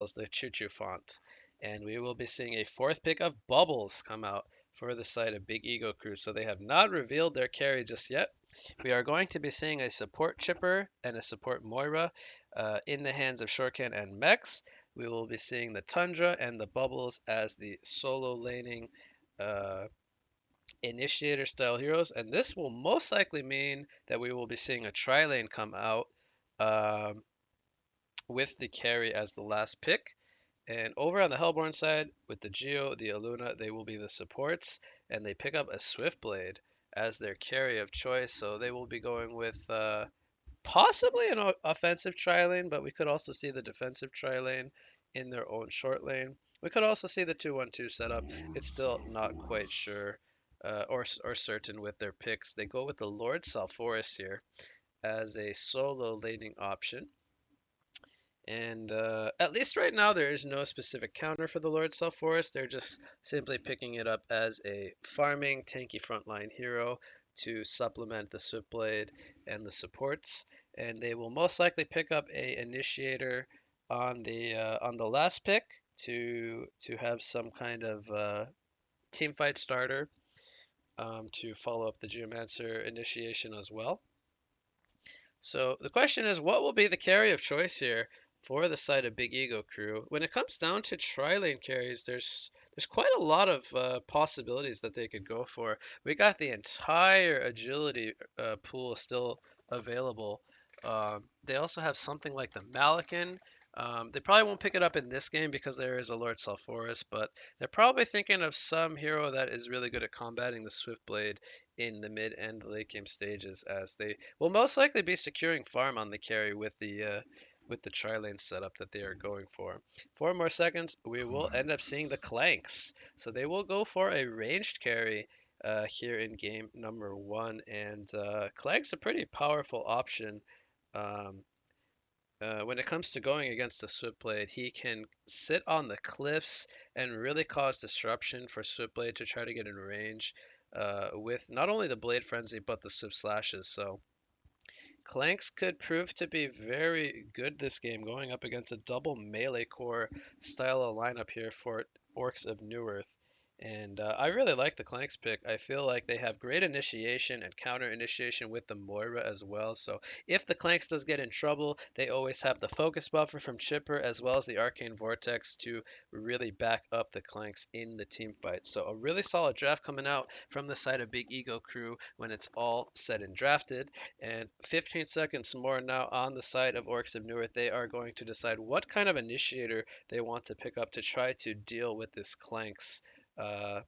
the choo-choo font. And we will be seeing a fourth pick of Bubbles come out for the side of Big Ego Crew. So they have not revealed their carry just yet. We are going to be seeing a support Chipper and a support Moira in the hands of Shortcan and Mex. We will be seeing the Tundra and the Bubbles as the solo laning uh, initiator style heroes, and this will most likely mean that we will be seeing a tri lane come out um, with the carry as the last pick. And over on the Hellborn side, with the Geo, the Aluna, they will be the supports, and they pick up a Swiftblade as their carry of choice. So they will be going with possibly an offensive tri lane, but we could also see the defensive tri lane in their own short lane. We could also see the 2-1-2 setup. It's still not quite sure or certain with their picks. They go with the Lord Salforus here as a solo laning option. And at least right now, there is no specific counter for the Lord Salforus. They're just simply picking it up as a farming, tanky frontline hero to supplement the Swiftblade and the supports. And they will most likely pick up a initiator on the last pick to have some kind of team fight starter to follow up the Geomancer initiation as well. So the question is, what will be the carry of choice here for the side of Big Ego Crew? When it comes down to tri-lane carries, there's quite a lot of possibilities that they could go for. We got the entire agility pool still available. They also have something like the Malakin. They probably won't pick it up in this game because there is a Lord Sulfuras, but they're probably thinking of some hero that is really good at combating the Swiftblade in the mid and late game stages, as they will most likely be securing farm on the carry with the tri-lane setup that they are going for. 4 more seconds, we will end up seeing the Clanks. So they will go for a ranged carry here in game number one, and Clank's a pretty powerful option. Um, when it comes to going against the Switchblade, he can sit on the cliffs and really cause disruption for Switchblade to try to get in range with not only the Blade Frenzy but the Swift Slashes. So Clanks could prove to be very good this game, going up against a double melee core style of lineup here for Orcs of Newerth. And I really like the Clanks pick. I feel like they have great initiation and counter initiation with the Moira as well. So if the Clanks does get in trouble, they always have the focus buffer from Chipper as well as the Arcane Vortex to really back up the Clanks in the team fight. So a really solid draft coming out from the side of Big Ego Crew when it's all said and drafted. And 15 seconds more now on the side of Orcs of Newerth. They are going to decide what kind of initiator they want to pick up to try to deal with this Clanks uh,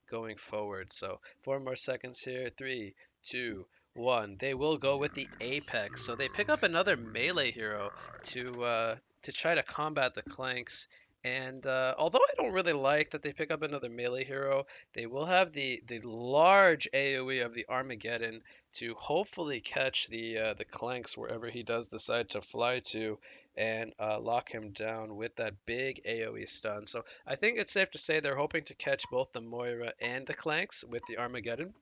going forward. So 4 more seconds here. Three, two, one. They will go with the Apex. So they pick up another melee hero to try to combat the Clanks. And although I don't really like that they pick up another melee hero, they will have the large AOE of the Armageddon to hopefully catch the Clanks wherever he does decide to fly to, and lock him down with that big AOE stun. So I think it's safe to say they're hoping to catch both the Moira and the Clanks with the Armageddon,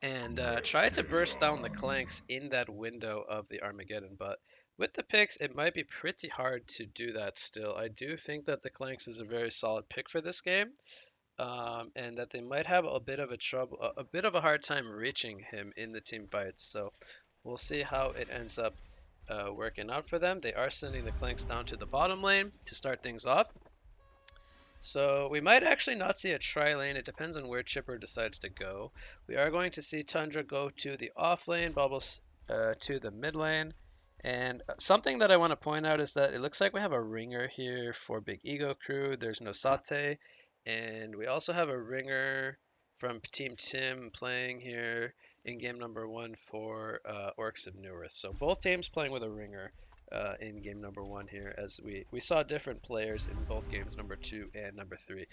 and try to burst down the Clanks in that window of the Armageddon. But with the picks, it might be pretty hard to do that still. I do think that the Clanks is a very solid pick for this game, and that they might have a bit of a bit of a hard time reaching him in the team fights. So we'll see how it ends up working out for them. They are sending the Clanks down to the bottom lane to start things off. So we might actually not see a tri lane. It depends on where Chipper decides to go. We are going to see Tundra go to the off lane, Bubbles to the mid lane. And something that I want to point out is that it looks like we have a ringer here for Big Ego Crew. There's no Sate. And we also have a ringer from Team Tim playing here in game number one for Orcs of Newerth. So both teams playing with a ringer in game number one here, as we saw different players in both games number two and number three.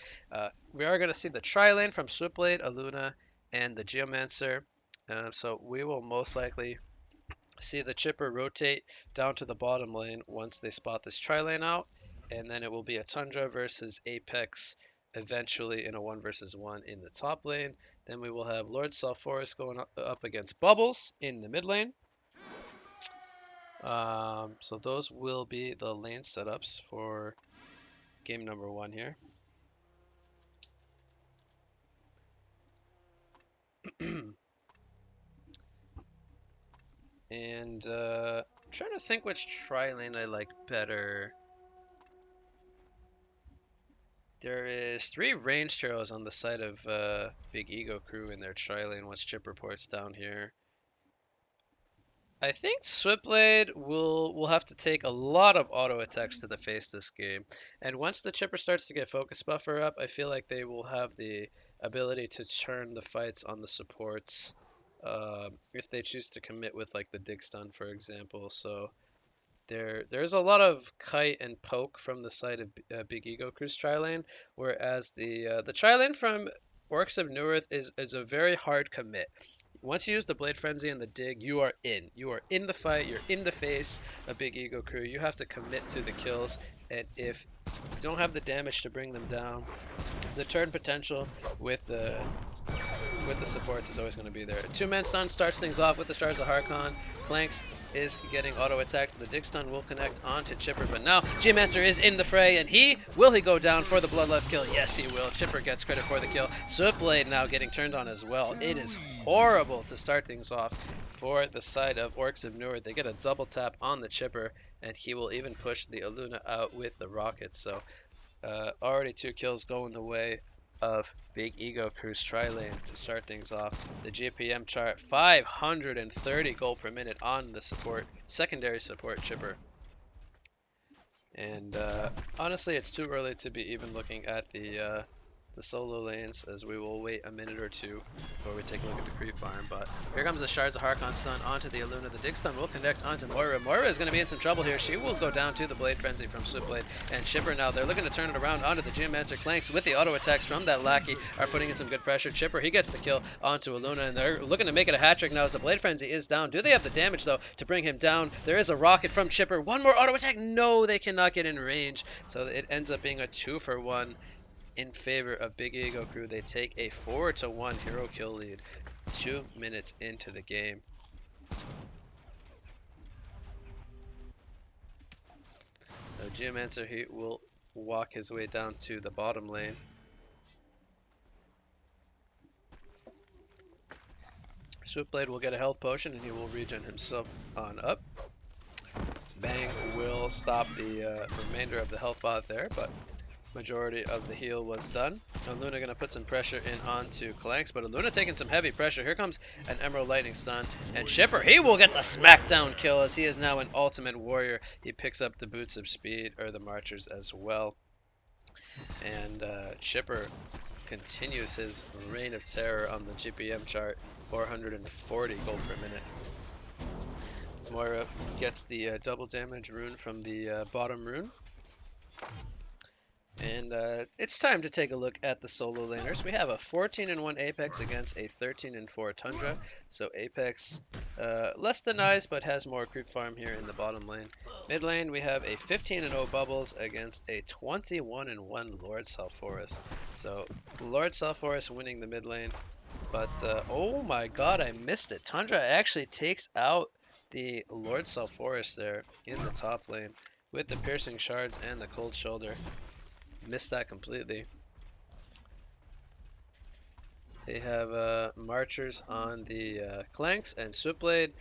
We are going to see the tri-lane from Switchblade, Aluna, and the Geomancer. So we will most likely see the Chipper rotate down to the bottom lane once they spot this tri-lane out, and then it will be a Tundra versus Apex eventually in a 1 versus 1 in the top lane. Then we will have Lord Sulfuras going up against Bubbles in the mid lane. So those will be the lane setups for game number 1 here. And I'm trying to think which tri-lane I like better. There is 3 range arrows on the side of Big Ego Crew in their tri-lane once Chipper ports down here. I think Switchblade will have to take a lot of auto attacks to the face this game. And once the Chipper starts to get focus buffer up, I feel like they will have the ability to turn the fights on the supports if they choose to commit with like the dig stun, for example. So there's a lot of kite and poke from the side of Big Ego Crew's tri-lane, whereas the tri-lane from Orcs of Newerth is a very hard commit. Once you use the Blade Frenzy and the dig, you are in. You are in the fight. You're in the face of Big Ego Crew. You have to commit to the kills, and if you don't have the damage to bring them down, the turn potential with the supports is always going to be there. 2-man stun starts things off with the Shards of Harkon. Clanks is getting auto attacked. The dig stun will connect onto Chipper, but now Geomancer is in the fray, and will he go down for the bloodlust kill? Yes, he will. Chipper gets credit for the kill. Switchblade now getting turned on as well. It is horrible to start things off for the side of Orcs of Newerth. They get a double tap on the Chipper, and he will even push the Aluna out with the rockets. So already 2 kills going the way of Big Ego Crew's tri-lane to start things off. The GPM chart, 530 gold per minute on the secondary support Chipper. And honestly, it's too early to be even looking at the solo lanes, as we will wait a minute or two before we take a look at the creep farm. But here comes the Shards of Harkon stun onto the Aluna. The dig stun will connect onto Moira. Moira is going to be in some trouble here. She will go down to the Blade Frenzy from Switchblade. And Chipper now, they're looking to turn it around onto the Geomancer. Clanks with the auto attacks from that Lackey are putting in some good pressure. Chipper, he gets the kill onto Aluna, and they're looking to make it a hat trick now as the Blade Frenzy is down. Do they have the damage, though, to bring him down? There is a rocket from Chipper. One more auto attack. No, they cannot get in range. So it ends up being a 2-for-1 in favor of Big Ego Crew. They take a 4-1 hero kill lead 2 minutes into the game. Now Geomancer, he will walk his way down to the bottom lane. Switchblade will get a health potion and he will regen himself on up. Bang will stop the remainder of the health bot there, but majority of the heal was done. Aluna going to put some pressure in onto Clanks, but Aluna taking some heavy pressure. Here comes an Emerald Lightning stun, and Chipper, he will get the smackdown kill as he is now an ultimate warrior. He picks up the Boots of Speed, or the Marchers as well. And Chipper continues his reign of terror on the GPM chart, 440 gold per minute. Moira gets the double damage rune from the bottom rune. And it's time to take a look at the solo laners. We have a 14-1 Apex against a 13-4 Tundra. So Apex less denies, but has more creep farm here in the bottom lane. Mid lane, we have a 15-0 Bubbles against a 21-1 Lord Self-Forest. So Lord Self-Forest winning the mid lane. But oh my god, I missed it. Tundra actually takes out the Lord Self-Forest there in the top lane with the Piercing Shards and the Cold Shoulder. Missed that completely. They have Marchers on the Clanks, and Switchblade,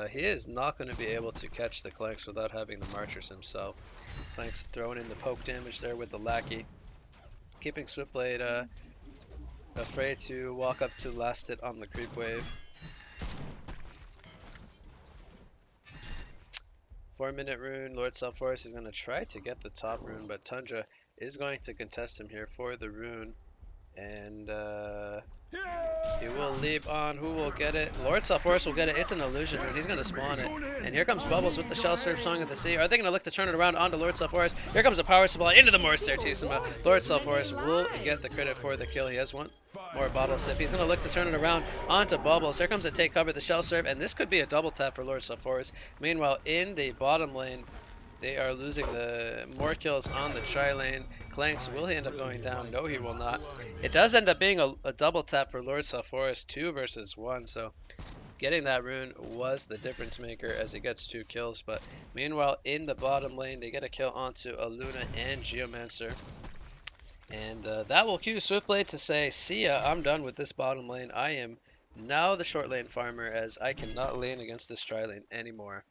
he is not going to be able to catch the Clanks without having the Marchers himself. Clanks throwing in the poke damage there with the Lackey, keeping Switchblade afraid to walk up to last it on the creep wave. 4-minute rune, Lord Self-Forest is going to try to get the top rune, but Tundra is going to contest him here for the rune, and he will leap on. Who will get it? Lord Self-Forest will get it. It's an illusion rune. He's going to spawn it, and here comes Bubbles with the Shell Surf Song of the Sea. Are they going to look to turn it around onto Lord Self-Forest? Here comes a power supply into the Morse Certissima. Lord Self-Forest will get the credit for the kill. He has one more bottle sip. He's going to look to turn it around onto Bubbles. Here comes a take cover, the Shell Surf, and this could be a double tap for Lord Self-Forest. Meanwhile, in the bottom lane, they are losing the more kills on the tri-lane. Clanks, will he end up going down? No, he will not. It does end up being a double tap for Lord Self-Forest, 2 versus 1. So Getting that rune was the difference maker as he gets 2 kills, but meanwhile in the bottom lane they get a kill onto a Luna and Geomancer. And that will cue Swiftblade to say, see ya, I'm done with this bottom lane. I am now the short lane farmer as I cannot lane against this tri lane anymore.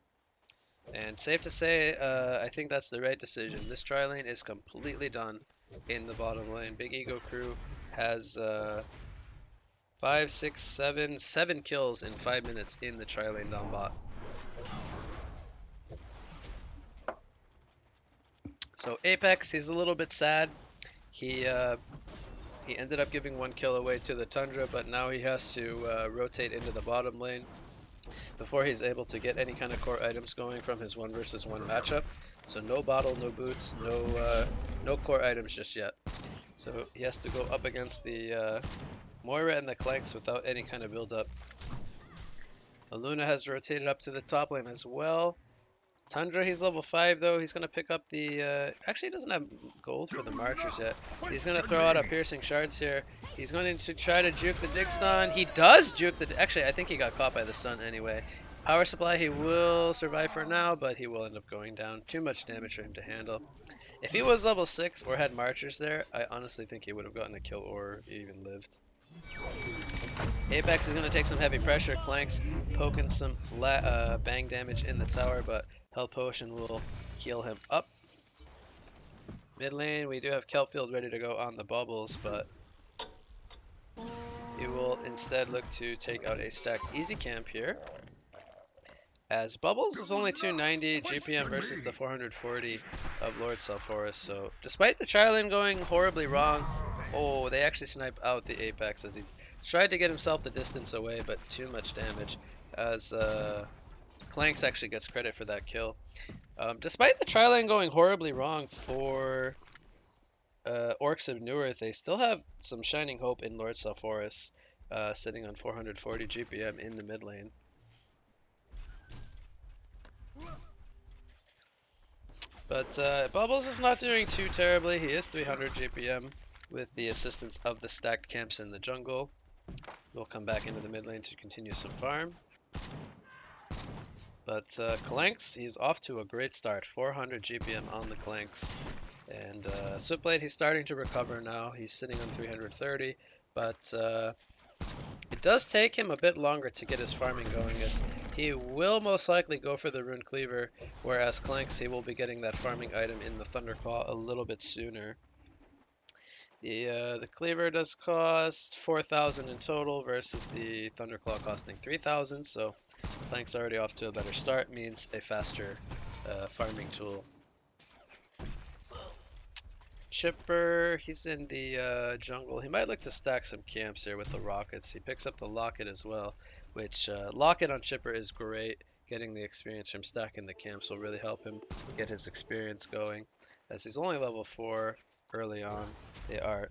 And safe to say, I think that's the right decision. This tri lane is completely done in the bottom lane. Big Ego Crew has 5, 6, 7 kills in 5 minutes in the tri lane down bot. So Apex, he's a little bit sad. He ended up giving 1 kill away to the Tundra, but now he has to rotate into the bottom lane before he's able to get any kind of core items going from his 1 versus 1 matchup. So no bottle, no boots, no core items just yet. So he has to go up against the Moira and the Clanks without any kind of build up. Luna has rotated up to the top lane as well. Tundra, he's level 5 though. He's going to pick up the... actually, he doesn't have gold for the Marchers yet. He's going to throw out a Piercing Shards here. He's going to try to juke the Dig Stun. He does juke the... Actually, I think he got caught by the stun anyway. Power Supply, he will survive for now, but he will end up going down. Too much damage for him to handle. If he was level 6 or had Marchers there, I honestly think he would have gotten a kill or even lived. Apex is going to take some heavy pressure. Clanks poking some bang damage in the tower, but Health Potion will heal him up. Mid lane, we do have Kelpfield ready to go on the bubbles, but he will instead look to take out a stacked easy camp here. As Bubbles is only 290 GPM versus the 440 of Lord Selforest, so despite the tri lane going horribly wrong, oh, they actually snipe out the Apex as he tried to get himself the distance away, but too much damage as Clanks actually gets credit for that kill. Despite the tri lane going horribly wrong for Orcs of Newerth, they still have some shining hope in Lord Selforest sitting on 440 GPM in the mid lane. But Bubbles is not doing too terribly. He is 300 GPM with the assistance of the stacked camps in the jungle. We'll come back into the mid lane to continue some farm. But Clanks, he's off to a great start. 400 GPM on the Clanks. And Swiftblade, he's starting to recover now. He's sitting on 330. But it does take him a bit longer to get his farming going, as he will most likely go for the Rune Cleaver, whereas Clanks, he will be getting that farming item in the Thunderclaw a little bit sooner. The Cleaver does cost 4,000 in total versus the Thunderclaw costing 3,000, so Clanks already off to a better start, means a faster farming tool. Chipper, he's in the jungle. He might look to stack some camps here with the rockets. He picks up the locket as well, which locket on Chipper is great. Getting the experience from stacking the camps will really help him get his experience going, as he's only level 4 early on. They are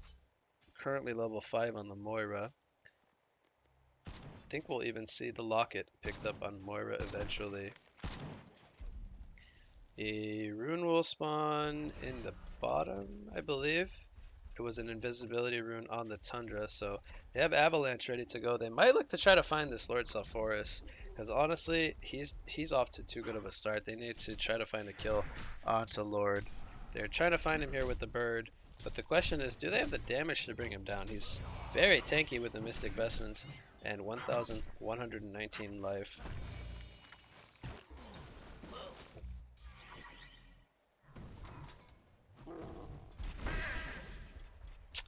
currently level 5 on the Moira. I think we'll even see the locket picked up on Moira eventually. A rune will spawn in the bottom, I believe. It was an invisibility rune on the Tundra, so they have Avalanche ready to go. They might look to try to find this Lord Selforest, because honestly, he's off to too good of a start. They need to try to find a kill onto Lord. They're trying to find him here with the bird, but the question is, do they have the damage to bring him down? He's very tanky with the Mystic Vestments and 1,119 life.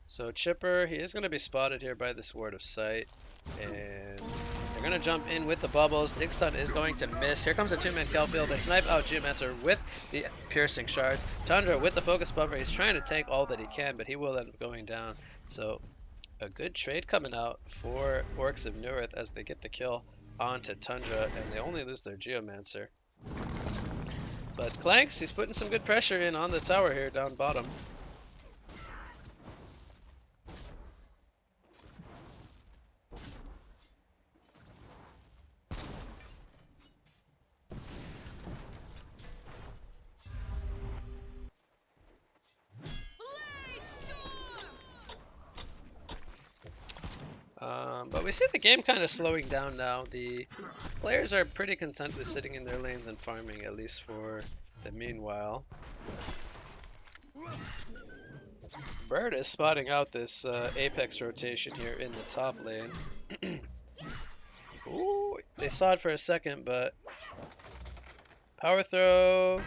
So Chipper, he is going to be spotted here by this Ward of Sight, and they're going to jump in with the bubbles. Dig Stun is going to miss. Here comes a 2-man Kelpfield. They snipe out Geomancer with the Piercing Shards. Tundra with the Focus Buffer. He's trying to tank all that he can, but he will end up going down. So a good trade coming out for Orcs of Newerth as they get the kill onto Tundra, and they only lose their Geomancer. But Clanks, he's putting some good pressure in on the tower here down bottom. But we see the game kind of slowing down now. The players are pretty content with sitting in their lanes and farming, at least for the meanwhile. Bird is spotting out this Apex rotation here in the top lane. Ooh, they saw it for a second, but power throw.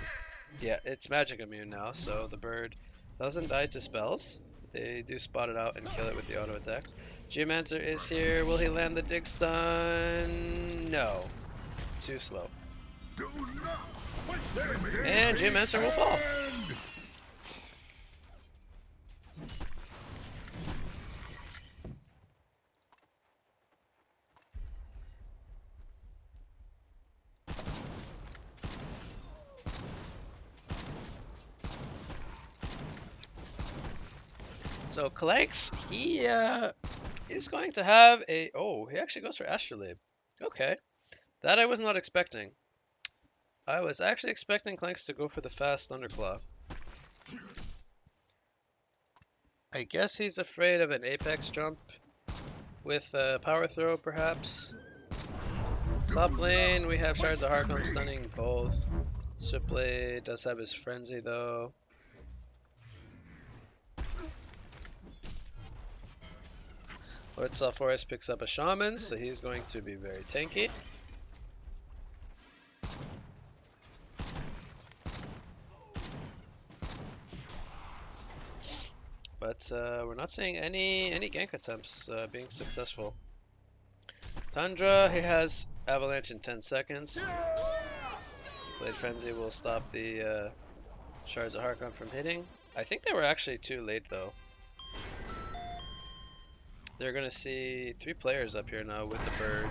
Yeah, it's magic immune now, so the bird doesn't die to spells. They do spot it out and kill it with the auto attacks. Geomancer is here. Will he land the dig stun? No. Too slow. And Geomancer will fall. So Clanks, he is going to have a... Oh, he actually goes for Astrolabe. Okay. That I was not expecting. I was actually expecting Clanks to go for the fast Thunderclaw. I guess he's afraid of an Apex jump with Power Throw, perhaps. Top lane, we have Shards of Harkon stunning both. Switchblade does have his Frenzy, though. Lord Forest picks up a Shaman, so he's going to be very tanky. But we're not seeing any gank attempts being successful. Tundra, he has Avalanche in 10 seconds. Blade Frenzy will stop the Shards of Harkon from hitting. I think they were actually too late, though. They're going to see 3 players up here now with the bird.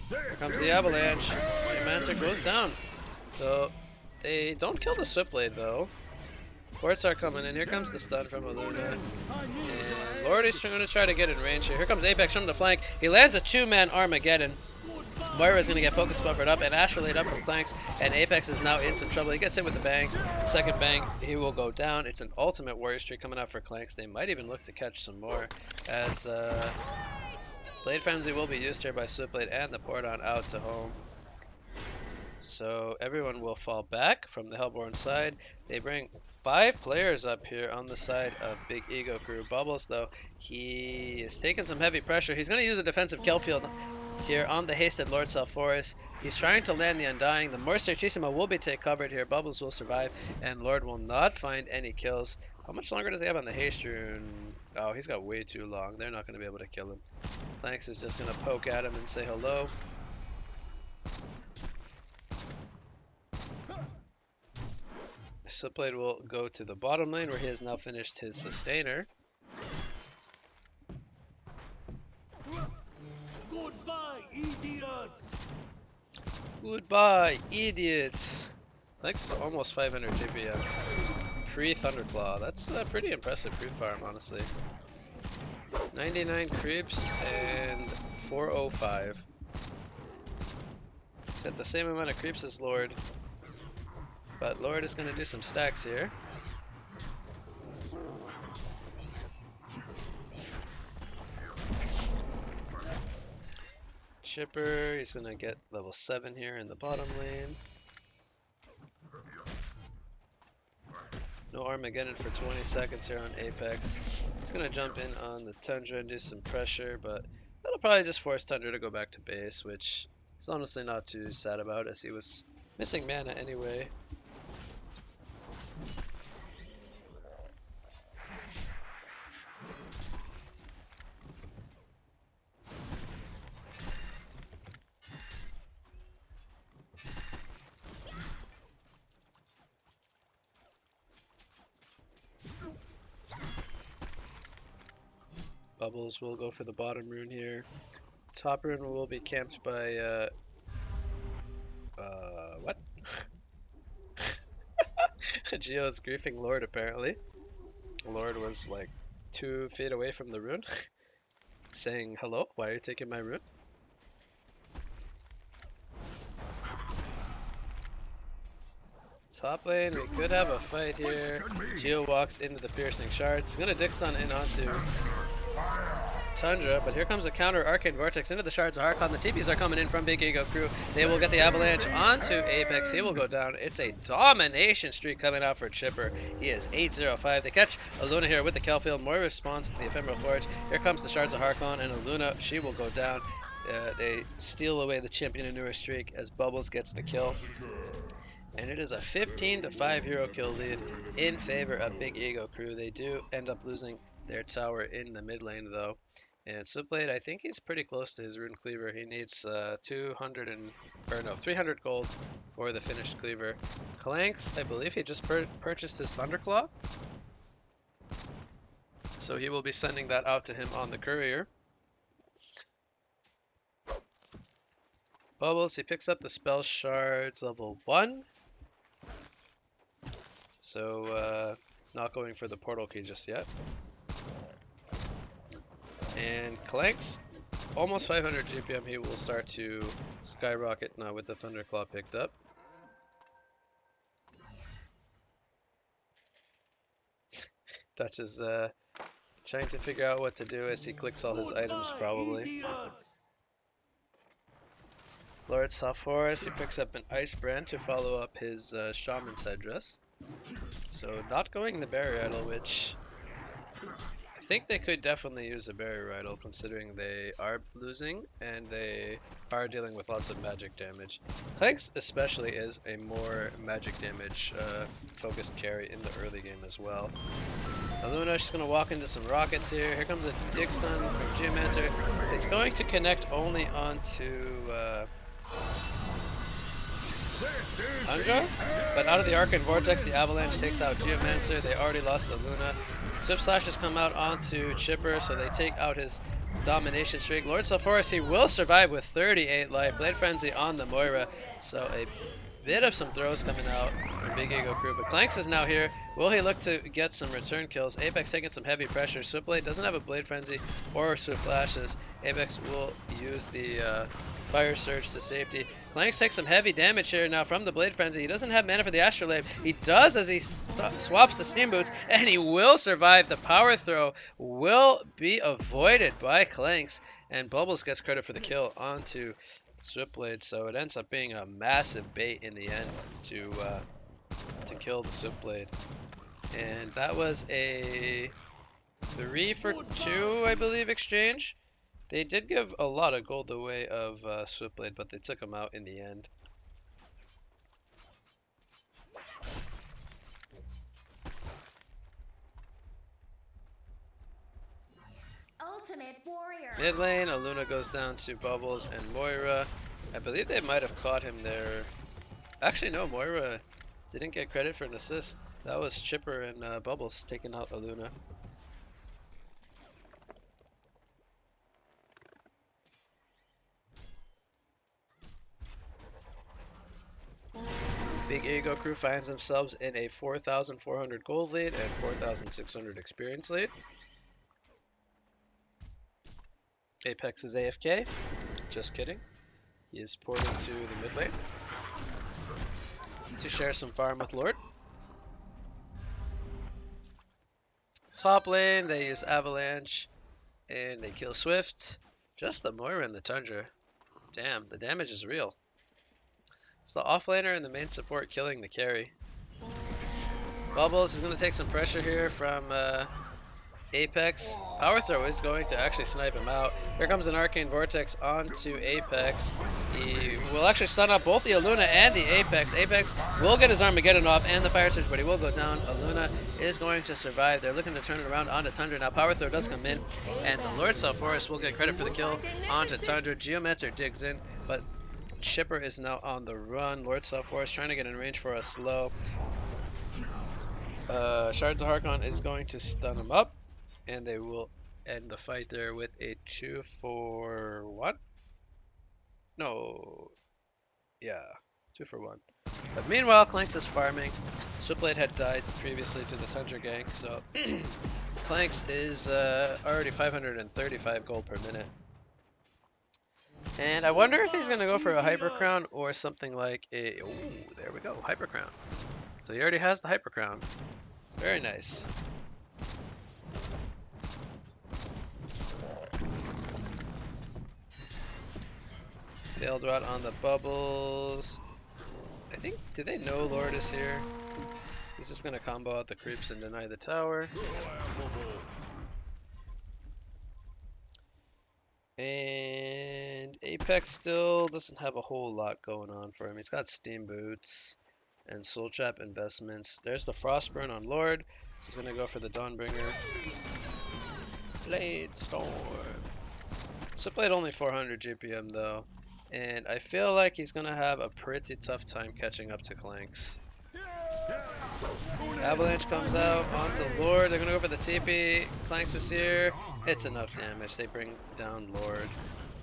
Here comes the Avalanche. Geomancer goes down. So they don't kill the Switchblade, though. Ports are coming in. Here comes the stun from Aluna. And Lord is going to try to get in range here. Here comes Apex from the flank. He lands a 2-man Armageddon. Moira is going to get focus buffered up and Astrolabe up from Clanks. And Apex is now in some trouble. He gets hit with the bang. Second bang, he will go down. It's an ultimate warrior streak coming out for Clanks. They might even look to catch some more. As Blade Frenzy will be used here by Switchblade and the Pordon out to home. So everyone will fall back from the Hellborn side. They bring 5 players up here on the side of Big Ego Crew. Bubbles, though, he is taking some heavy pressure. He's going to use a defensive kill field here on the hasted Lord Forest. He's trying to land the Undying. The Morse Certissimo will be covered here. Bubbles will survive, and Lord will not find any kills. How much longer does he have on the haste rune? Oh, he's got way too long. They're not going to be able to kill him. Planks is just going to poke at him and say hello. Switchblade will go to the bottom lane where he has now finished his sustainer. Goodbye, idiots! Goodbye, idiots! Thanks, almost 500 GPM. Pre-Thunderclaw. That's a pretty impressive creep farm, honestly. 99 creeps and 405. He's got the same amount of creeps as Lord. But Lord is going to do some stacks here. Chipper, he's going to get level 7 here in the bottom lane. No Armageddon for 20 seconds here on Apex. He's going to jump in on the Tundra and do some pressure, but that'll probably just force Tundra to go back to base, which he's honestly not too sad about as he was missing mana anyway. Bubbles will go for the bottom rune here. Top rune will be camped by, what? Geo is griefing Lord, apparently. Lord was like 2 feet away from the rune, saying, hello, why are you taking my rune? Top lane, we could have a fight here. Geo walks into the piercing shards. He's gonna dick stun in onto Tundra, but here comes a counter Arcane Vortex into the Shards of Harkon. The TPs are coming in from Big Ego Crew. They will get the Avalanche onto Apex. He will go down. It's a domination streak coming out for Chipper. He is 8-0-5. They catch Aluna here with the Kelfield. Moira responds to the Ephemeral Forge. Here comes the Shards of Harkon, and Aluna, she will go down. They steal away the Champion and Newer streak as Bubbles gets the kill. And it is a 15-5 hero kill lead in favor of Big Ego Crew. They do end up losing their tower in the mid lane though. And Switchblade, I think he's pretty close to his rune cleaver. He needs 300 gold for the finished cleaver. Clanks, I believe he just purchased his Thunderclaw. So he will be sending that out to him on the courier. Bubbles, he picks up the spell shards level 1. So, not going for the portal key just yet. And Clanks, almost 500 GPM, he will start to skyrocket now with the Thunderclaw picked up. Dutch is trying to figure out what to do as he clicks all his items probably. Lord Salforus, he picks up an Ice Brand to follow up his Shaman's Headdress. So not going the Barrier Idol, which I think they could definitely use a Barrier Idol considering they are losing and they are dealing with lots of magic damage. Clanks especially is a more magic damage focused carry in the early game as well. Aluna, she's going to walk into some rockets here. Here comes a Dig Stun from Geomancer. It's going to connect only onto Tundra, but out of the Arcane Vortex, the Avalanche takes out Geomancer. They already lost Aluna. Swift Slashes come out onto Chipper, so they take out his domination streak. Lord Salforus, he will survive with 38 life. Blade Frenzy on the Moira, so a bit of some throws coming out from Big Ego Crew. But Clanks is now here. Will he look to get some return kills? Apex taking some heavy pressure. Swiftblade doesn't have a Blade Frenzy or Swift Flashes. Apex will use the Fire Surge to safety. Clanks takes some heavy damage here now from the Blade Frenzy. He doesn't have mana for the Astrolabe. He does as he swaps to Steam Boots, and he will survive. The Power Throw will be avoided by Clanks, and Bubbles gets credit for the kill onto Switchblade, so it ends up being a massive bait in the end to kill the Switchblade. And that was a 3 for 2, I believe, exchange. They did give a lot of gold away of Switchblade, but they took him out in the end. Ultimate Warrior. Mid lane, Aluna goes down to Bubbles and Moira. I believe they might have caught him there. Actually, no, Moira didn't get credit for an assist. That was Chipper and Bubbles taking out Aluna. Big Ego Crew finds themselves in a 4,400 gold lead and 4,600 experience lead. Apex is AFK. Just kidding. He is porting to the mid lane to share some farm with Lord. Top lane, they use Avalanche and they kill Swift. Just the Moira and the Tundra. Damn, the damage is real. It's the offlaner and the main support killing the carry. Bubbles is going to take some pressure here from Apex. Power Throw is going to actually snipe him out. Here comes an Arcane Vortex onto Apex. He will actually stun up both the Aluna and the Apex. Apex will get his Armageddon off and the Fire Surge, but he will go down. Aluna is going to survive. They're looking to turn it around onto Tundra. Now Power Throw does come in, and the Lord Salforus will get credit for the kill onto Tundra. Geomancer digs in, but Chipper is now on the run. Lord Salforus trying to get in range for a slow. Shards of Harkon is going to stun him up, and they will end the fight there with a 2 for 1. No, yeah, 2 for 1. But meanwhile, Clanks is farming. Switchblade had died previously to the Tundra gank, so Clanks is already 535 gold per minute. And I wonder if he's going to go for a Hyper Crown or something like a... Oh, there we go, Hyper Crown. So he already has the Hyper Crown. Very nice. Failed rot on the bubbles. I think, do they know Lord is here? He's just gonna combo out the creeps and deny the tower. And Apex still doesn't have a whole lot going on for him. He's got Steam Boots and Soul Trap investments. There's the Frostburn on Lord. So he's gonna go for the Dawnbringer. Blade Storm. Switchblade only 400 GPM though. And I feel like he's gonna have a pretty tough time catching up to Clanks. Avalanche comes out onto Lord. They're gonna go for the TP. Clanks is here. It's enough damage. They bring down Lord.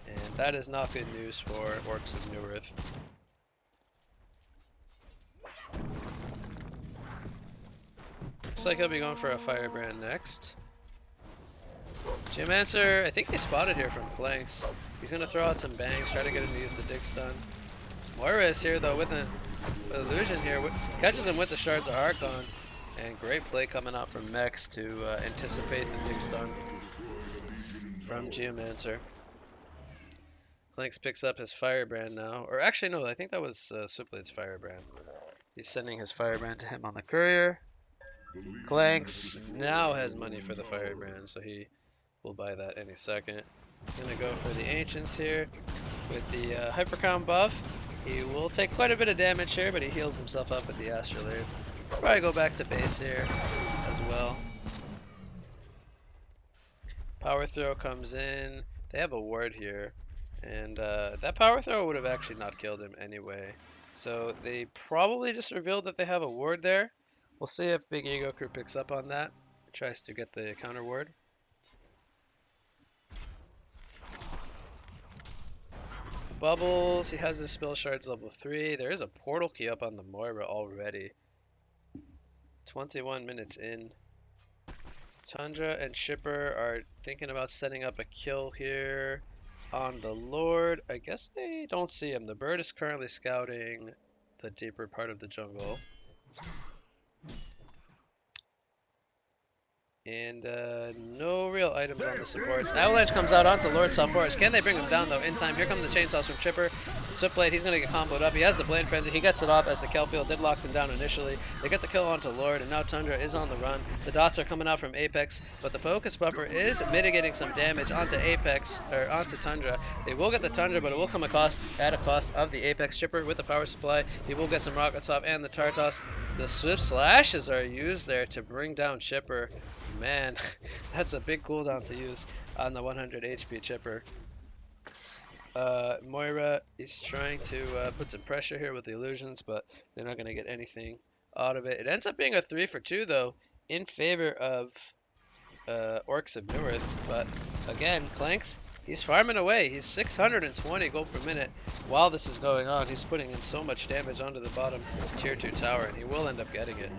And that is not good news for Orcs of New Earth. Looks like he'll be going for a Firebrand next. Geomancer, I think they spotted here from Clanks. He's gonna throw out some bangs, try to get him to use the dig stun. Moira is here though with an illusion here. Catches him with the Shards of Archon. And great play coming out from Mex to anticipate the dig stun from Geomancer. Clanks picks up his Firebrand now. Or actually, no, I think that was Switchblade's Firebrand. He's sending his Firebrand to him on the courier. Clanks now has money for the Firebrand, so he will buy that any second. He's going to go for the Ancients here with the Hypercrown buff. He will take quite a bit of damage here, but he heals himself up with the Astrolabe. Probably go back to base here as well. Power Throw comes in. They have a ward here. And that Power Throw would have actually not killed him anyway. So they probably just revealed that they have a ward there. We'll see if Big Ego Crew picks up on that. Tries to get the counter ward. Bubbles, he has his spell shards level 3. There is a portal key up on the Moira already. 21 minutes in. Tundra and Shipper are thinking about setting up a kill here on the Lord. I guess they don't see him. The bird is currently scouting the deeper part of the jungle. And no real items on the supports. Avalanche comes out onto Lord Forest. Can they bring him down though in time? Here come the chainsaws from Chipper. Switchblade, he's going to get comboed up. He has the Blade Frenzy. He gets it off as the Kelfield did lock them down initially. They get the kill onto Lord, and now Tundra is on the run. The dots are coming out from Apex, but the focus buffer is mitigating some damage onto Apex, or onto Tundra. They will get the Tundra, but it will come at a cost of the Apex. Chipper with the power supply. He will get some rockets off and the Tartos. The Swift Slashes are used there to bring down Chipper. Man, that's a big cooldown to use on the 100 HP Chipper. Moira is trying to put some pressure here with the illusions, but they're not going to get anything out of it. It ends up being a 3 for 2 though, in favor of Orcs of New Earth. But again, Clanks, he's farming away. He's 620 gold per minute while this is going on. He's putting in so much damage onto the bottom tier 2 tower, and he will end up getting it.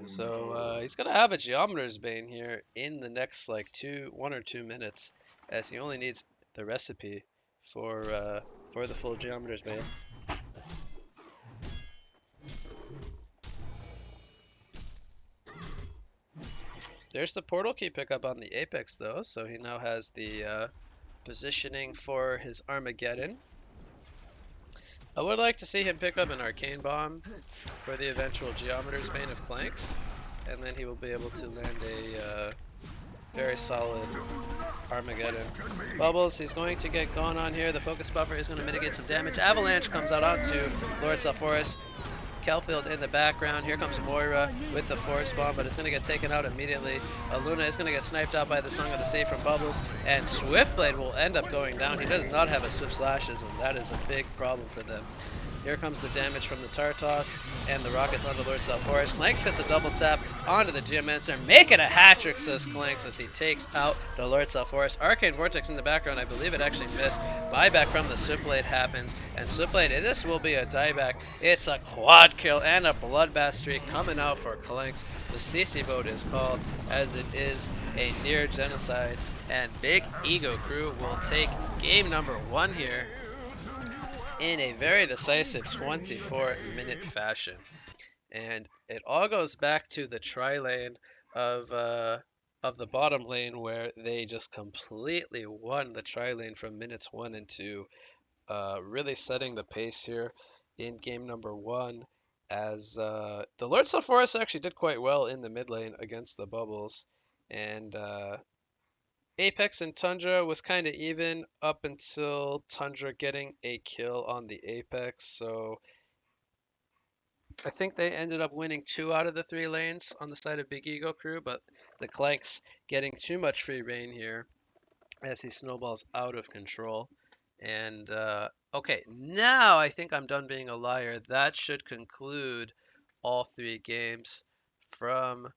So he's gonna have a Geometer's Bane here in the next like 1 or 2 minutes, as he only needs the recipe for the full Geometer's Bane. There's the portal key pickup on the Apex though, so he now has the positioning for his Armageddon. I would like to see him pick up an Arcane Bomb for the eventual Geometer's Bane of Clanks, and then he will be able to land a very solid Armageddon. Bubbles, he's going to get going on here. The focus buffer is going to mitigate some damage. Avalanche comes out onto Lord Forest. Kelfield in the background. Here comes Moira with the Force Bomb, but it's going to get taken out immediately. Luna is going to get sniped out by the Song of the Sea from Bubbles, and Swiftblade will end up going down. He does not have a Swift Slashes, and that is a big problem for them. Here comes the damage from the Tartos and the rockets onto Lord Forest. Clanks hits a double tap onto the Geomancer. Make it a hat-trick, says Clanks, as he takes out the Lord Forest. Arcane Vortex in the background. I believe it actually missed. Buyback from the Switchblade happens. And Switchblade, this will be a dieback. It's a quad kill and a bloodbath streak coming out for Clanks. The CC vote is called, as it is a near genocide. And Big Ego Crew will take game number 1 here in a very decisive 24-minute fashion. And it all goes back to the tri-lane of of the bottom lane where they just completely won the tri lane from minutes 1 and 2, really setting the pace here in game number 1. As the Lords of Forest actually did quite well in the mid lane against the Bubbles, and Apex and Tundra was kind of even up until Tundra getting a kill on the Apex. So I think they ended up winning 2 out of the 3 lanes on the side of Big Ego Crew, but the Clank's getting too much free reign here as he snowballs out of control. And okay, now I think I'm done being a liar. That should conclude all 3 games from